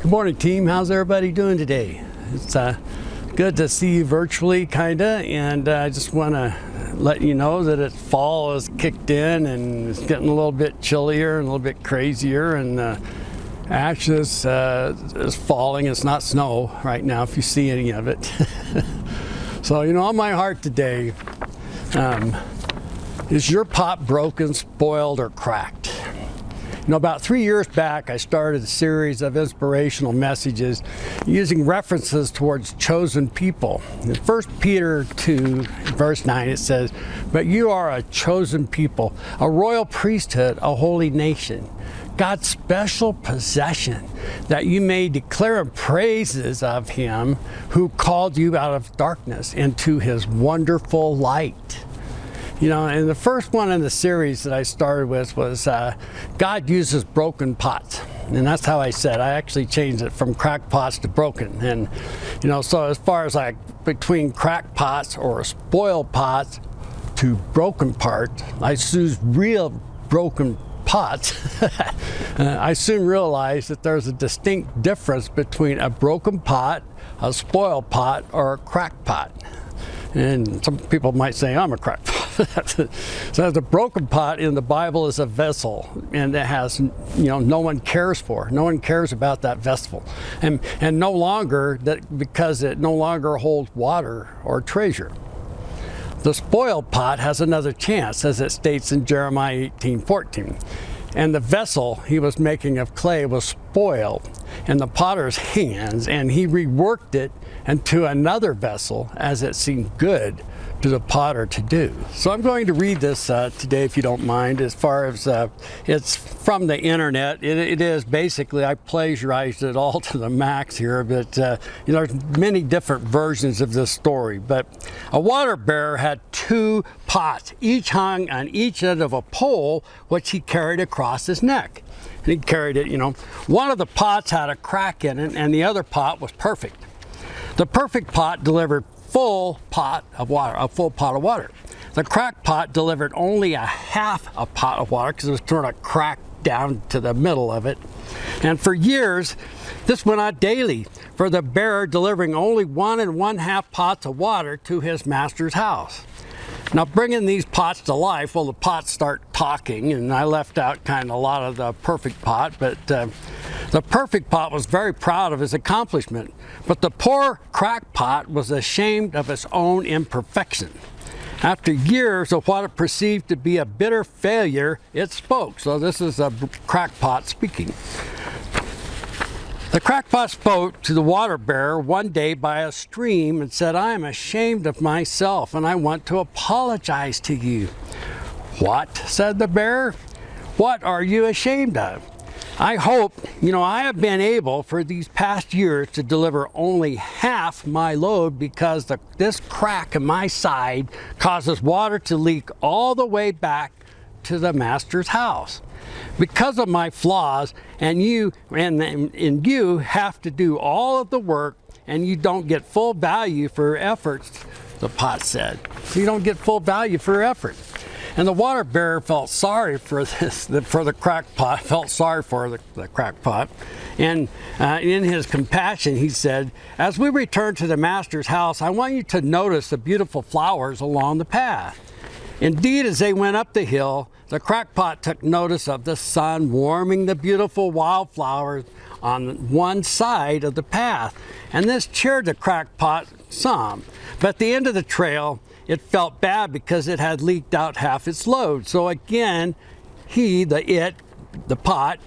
Good morning, team. How's everybody doing today? It's good to see you virtually, kinda, and I just want to let you know that fall has kicked in and it's getting a little bit chillier and a little bit crazier, and ash is falling. It's not snow right now, if you see any of it. So, on my heart today, is your pot broken, spoiled, or cracked? About 3 years back, I started a series of inspirational messages using references towards chosen people. In 1 Peter 2, verse 9, it says, "But you are a chosen people, a royal priesthood, a holy nation, God's special possession, that you may declare praises of him who called you out of darkness into his wonderful light." And the first one in the series that I started with was God uses broken pots. And that's how I said. I actually changed it from cracked pots to broken. And, so as far as between cracked pots or spoiled pots to broken parts, I choose real broken pots. I soon realized that there's a distinct difference between a broken pot, a spoiled pot, or a cracked pot. And some people might say I'm a cracked pot. So the broken pot in the Bible is a vessel, and it has, no one cares for. No one cares about that vessel, and no longer because it no longer holds water or treasure. The spoiled pot has another chance, as it states in Jeremiah 18:14. And the vessel he was making of clay was spoiled in the potter's hands, and he reworked it into another vessel as it seemed good to the potter to do. So I'm going to read this today, if you don't mind. As far as it's from the internet, it is basically, I plagiarized it all to the max here, but there's many different versions of this story. But a water bearer had 2 pots, each hung on each end of a pole, which he carried across his neck. And he carried it, One of the pots had a crack in it, and the other pot was perfect. The perfect pot delivered a full pot of water. The cracked pot delivered only a half a pot of water because it was sort of cracked down to the middle of it. And for years, this went on daily, for the bearer delivering only 1 1/2 pots of water to his master's house. Now, bringing these pots to life, well, the pots start talking, and I left out kind of a lot of the perfect pot, but the perfect pot was very proud of his accomplishment, but the poor cracked pot was ashamed of its own imperfection. After years of what it perceived to be a bitter failure, it spoke. So this is a cracked pot speaking. The crackpot spoke to the water bearer one day by a stream and said, "I am ashamed of myself and I want to apologize to you." "What?" said the bearer. "What are you ashamed of?" "I hope, I have been able for these past years to deliver only half my load because this crack in my side causes water to leak all the way back to the master's house. Because of my flaws, and you have to do all of the work, and you don't get full value for your efforts," the pot said. "So you don't get full value for your effort." And the water bearer felt sorry for the cracked pot, felt sorry for the cracked pot. And in his compassion, he said, "As we return to the master's house, I want you to notice the beautiful flowers along the path." Indeed, as they went up the hill, the crackpot took notice of the sun warming the beautiful wildflowers on one side of the path, and this cheered the crackpot some. But at the end of the trail, it felt bad because it had leaked out half its load. So again, the pot,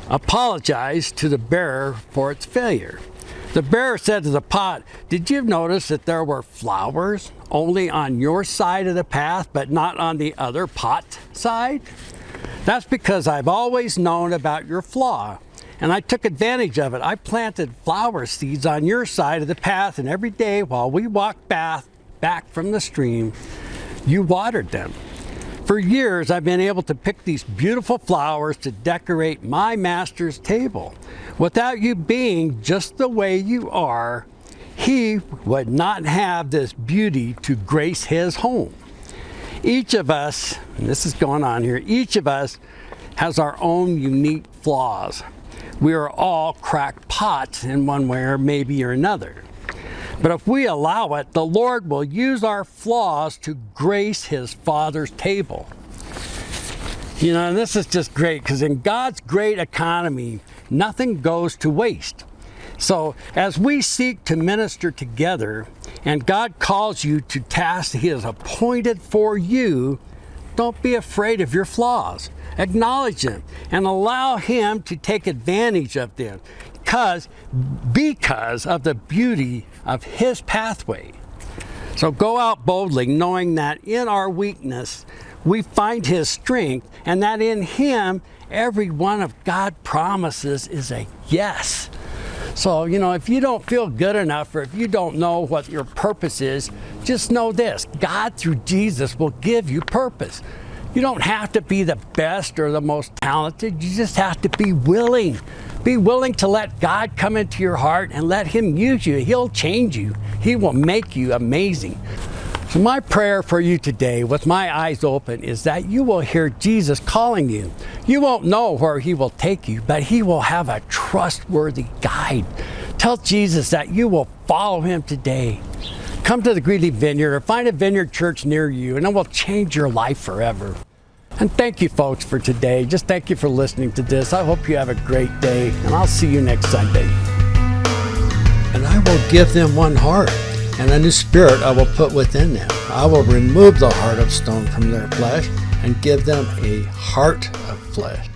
apologized to the bearer for its failure. The bearer said to the pot, "Did you notice that there were flowers only on your side of the path, but not on the other pot side? That's because I've always known about your flaw, and I took advantage of it. I planted flower seeds on your side of the path, and every day while we walked back from the stream, you watered them. For years, I've been able to pick these beautiful flowers to decorate my master's table. Without you being just the way you are, he would not have this beauty to grace his home." Each of us, and this is going on here, each of us has our own unique flaws. We are all cracked pots in one way or maybe or another. But if we allow it, the Lord will use our flaws to grace His Father's table. You know, and this is just great because in God's great economy, nothing goes to waste. So as we seek to minister together and God calls you to tasks He has appointed for you, don't be afraid of your flaws. Acknowledge them and allow Him to take advantage of them because of the beauty of His pathway. So go out boldly, knowing that in our weakness we find His strength, and that in Him every one of God's promises is a yes. So, you know, if you don't feel good enough, or if you don't know what your purpose is, just know this: God through Jesus will give you purpose. You don't have to be the best or the most talented. You just have to be willing. Be willing to let God come into your heart and let Him use you. He'll change you. He will make you amazing. So my prayer for you today, with my eyes open, is that you will hear Jesus calling you. You won't know where He will take you, but He will have a trustworthy guide. Tell Jesus that you will follow Him today. Come to the Greeley Vineyard or find a vineyard church near you, and it will change your life forever. And thank you, folks, for today. Just thank you for listening to this. I hope you have a great day, and I'll see you next Sunday. And I will give them one heart, and a new spirit I will put within them. I will remove the heart of stone from their flesh and give them a heart of flesh.